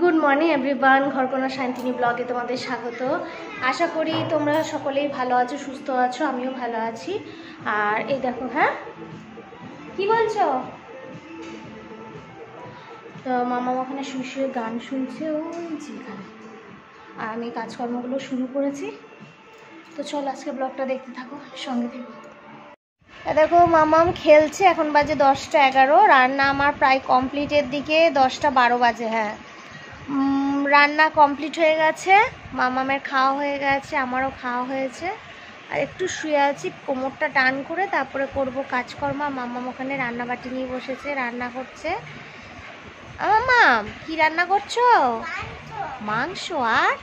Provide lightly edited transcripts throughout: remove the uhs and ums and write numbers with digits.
Good morning everyone, ঘরকোনা Shantini ব্লগে তোমাদের স্বাগত। আশা করি তোমরা সকলেই ভালো আছো, সুস্থ আছো, আমিও ভালো আছি। আর এই দেখো, হ্যাঁ কি বলছো? তো মামা ওখানে শুয়ে শুয়ে গান শুনছে, ওই যেখানে। আর আমি কাজকর্মগুলো শুরু করেছি। তো চলো আজকে ব্লগটা দেখতে থাকো, সঙ্গে থেকো। দেখো মামাম খেলছে, এখন বাজে 10টা 11। রান্না আমার প্রায় কমপ্লিটের দিকে, 10টা 12 বাজে। হ্যাঁ, রান্না কমপ্লিট হয়ে গেছে, মামামের খাওয়া হয়ে গেছে, আমারও খাওয়া হয়েছে। আর একটু শুয়ে আছি, কোমরটা টান করে, তারপরে করব কাজকর্ম। মামাম ওখানে রান্নাবাটি নিয়ে বসেছে, রান্না করছে। মামাম কি রান্না করছো? মাংস। আর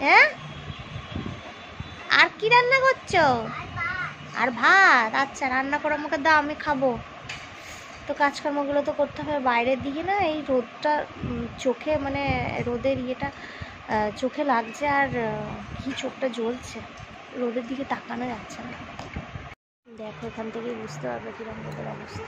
হ্যাঁ, আর কি রান্না করছো? আর ভাত। আচ্ছা, রান্না করে আমাকে দাও, আমি খাবো। তো কাজকর্মগুলো তো করতে হবে। বাইরের দিকে না এই রোদটা চোখে, মানে রোদের ইয়েটা চোখে লাগছে, আর কি চোখটা জ্বলছে, রোদের দিকে তাকানো যাচ্ছে না। দেখো এখান থেকেই বুঝতে পারবে কিরকম রোদের অবস্থা।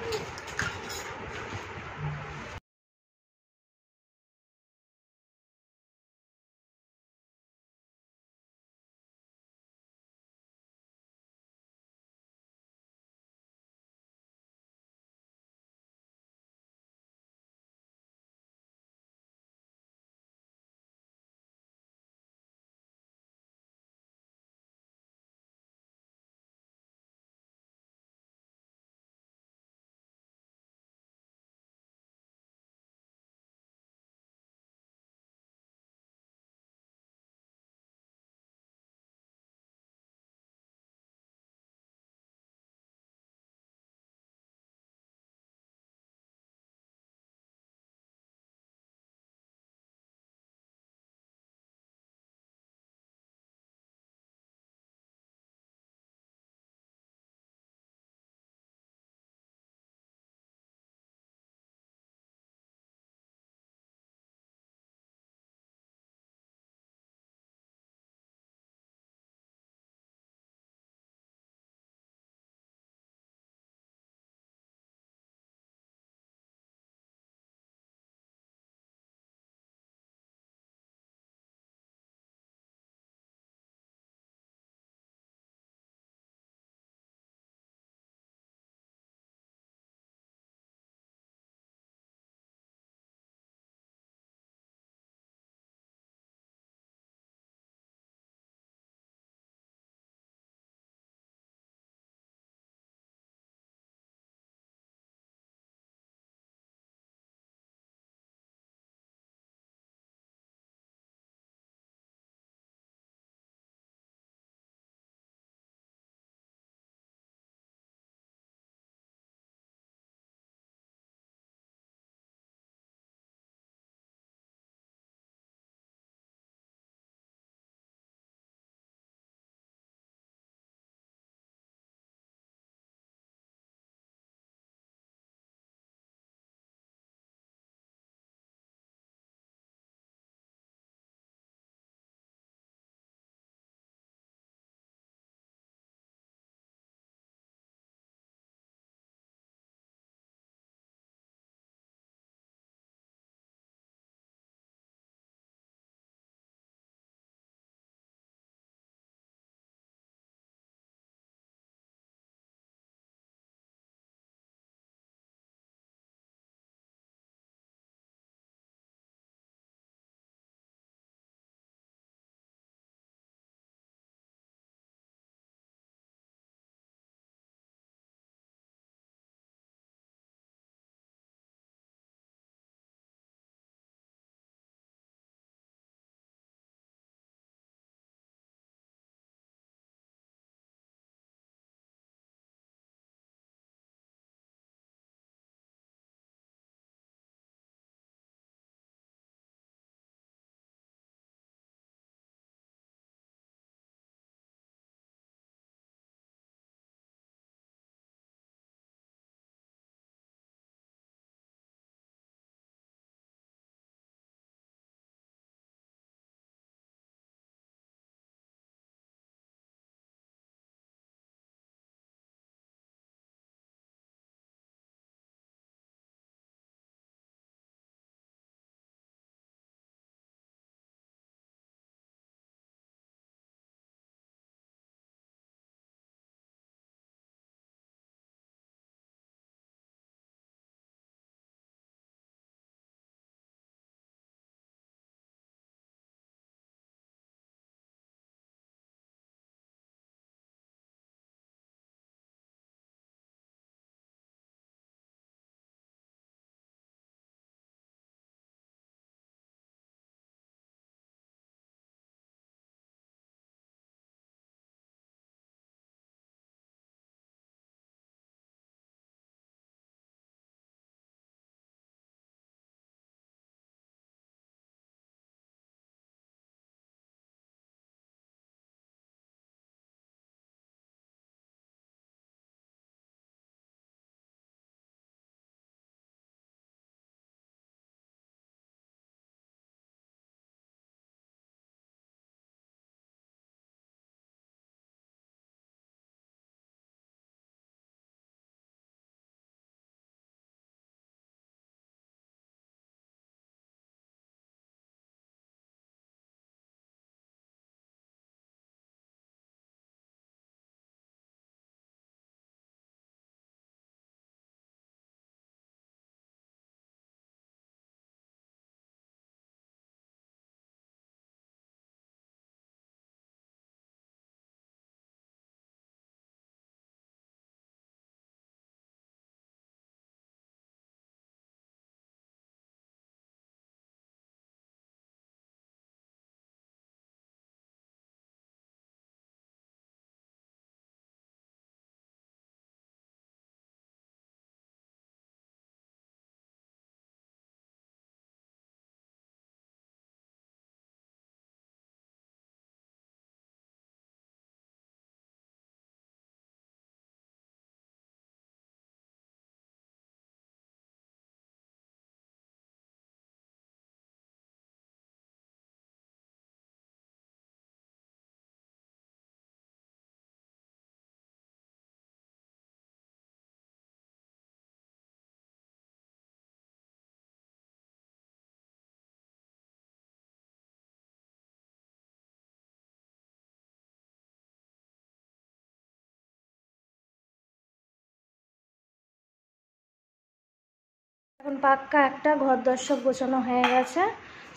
এখন পাক্কা একটা ঘর দর্শক গোছানো হয়ে গেছে,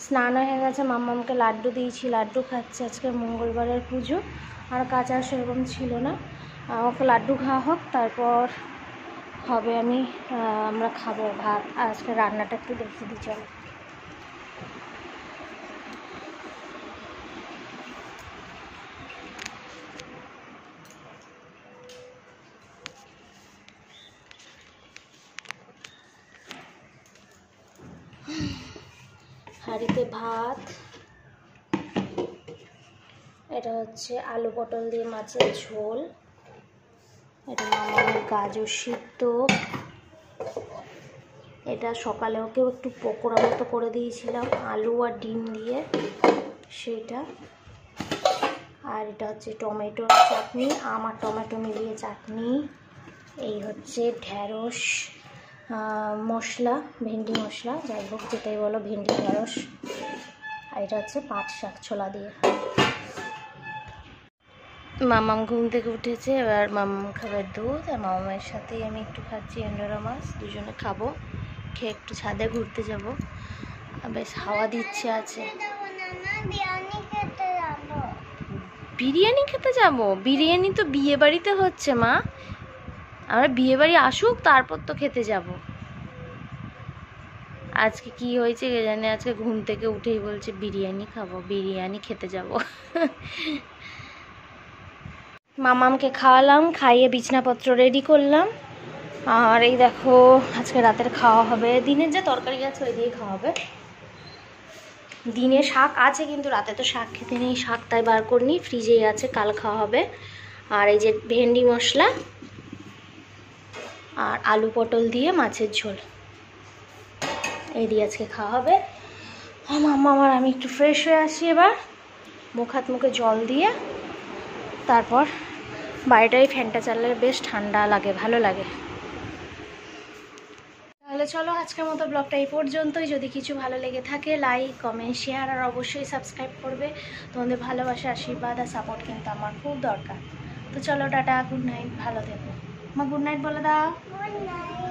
স্নান হয়ে গেছে, মাম্মামকে লাড্ডু দিয়েছি, লাড্ডু খাচ্ছে, আজকে মঙ্গলবারের পুজো, আর কাজ আর সেরকম ছিল না। ওকে লাড্ডু খাওয়া হোক, তারপর হবে আমরা খাবো ভাত। আর আজকে রান্নাটা একটু দেখিয়ে দিই চলো। হাঁড়িতে ভাত, এটা হচ্ছে আলু পটল দিয়ে মাছের ঝোল, এটা মামার গাজর সিদ্ধ, এটা সকালে ওকেও একটু পকোড়া মতো করে দিয়েছিলাম আলু আর ডিম দিয়ে সেইটা, আর এটা হচ্ছে টমেটোর চাটনি, আম আর টমেটো মিলিয়ে চাটনি, এই হচ্ছে ঢ্যাঁড়স মশলা, ভেন্ডি মশলা, যাই হোক যেটাই বলো, ভেন্ডি ঢ্যাঁড়স, আর এটা হচ্ছে পাট শাক ছোলা দিয়ে। মামাম ঘুম থেকে উঠেছে, এবার মামাম খাবে দুধ, আর মামামের সাথেই আমি একটু খাচ্ছি এন্ডোরা মাছ, দুজনে খাবো, খেয়ে একটু ছাদে ঘুরতে যাব, বেশ হাওয়া দিচ্ছে আছে। বিরিয়ানি খেতে যাব? বিরিয়ানি তো বিয়ে বাড়িতে হচ্ছে মা, আমরা বিয়ে বাড়ি আসুক তারপর তো খেতে যাব। আজকে কি হয়েছে কে জানে, আজকে ঘুম থেকে উঠেই বলছে বিরিয়ানি খাবো, বিরিয়ানি খেতে যাব। মামামকে খাওয়ালাম, খাইয়ে বিছনাপত্র রেডি করলাম, আর এই দেখো আজকে রাতের খাওয়া হবে, দিনের যা তরকারি আছে ওই দিয়ে খাওয়া হবে। দিনে শাক আছে কিন্তু রাতে তো শাক খেতে নেই, শাক তাই বার করিনি, ফ্রিজেই আছে, কাল খাওয়া হবে। আর এই যে ভেন্ডি মশলা আর আলু পটল দিয়ে মাছের ঝোল, এই দিয়ে আজকে খাওয়া হবে। মাম্মা আমার আমি একটু ফ্রেশ হয়ে আসি এবার, মুখ হাত মুখে জল দিয়ে, তারপর বাড়িটাই ফ্যানটা চালালে বেশ ঠান্ডা লাগে, ভালো লাগে। তাহলে চলো আজকের মতো ব্লগটা এই পর্যন্তই। যদি কিছু ভালো লেগে থাকে লাইক কমেন্ট শেয়ার আর অবশ্যই সাবস্ক্রাইব করবে। তোমাদের ভালোবাসা আশীর্বাদ আর সাপোর্ট কিন্তু আমার খুব দরকার। তো চলো টাটা, গুড নাইট, ভালো থেকো। মা গুড নাইট বলে দাও। Good night.